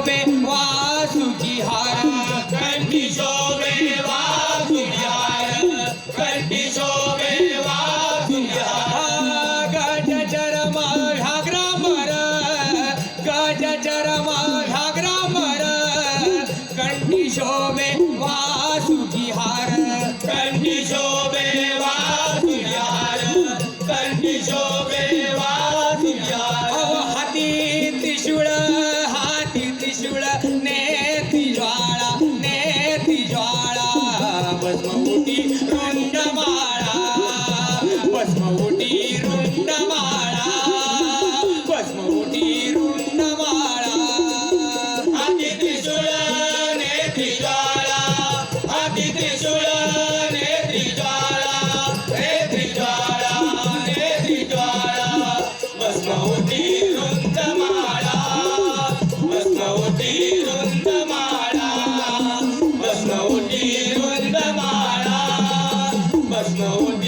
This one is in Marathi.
शोभे वासुकी हार कंठी शोभे वासुकी हार कंठी शोभे वासुकी हार गज चरम घागरा मर गज चरम घागरा मर कंठी शोभे वासुकी हार कंठी शोभे वासुकी हार कंठी शोभे वासुकी हार हाती त्रिशूळ नेती ज्वाळा भस्मउटी रुंडमाळा भस्मउटी रुंडमाळा भस्मउटी रुंडमाळा हाती त्रिशूळ नेती ज्वाळा हाती त्रिशूळ नेती ज्वाळा नेती ज्वाळा नेती ज्वाळा भस्मउटी रुंडमाळा भस्मउटी रुंडमाळा भस्मउटी रुंडमाळा भस्मउटी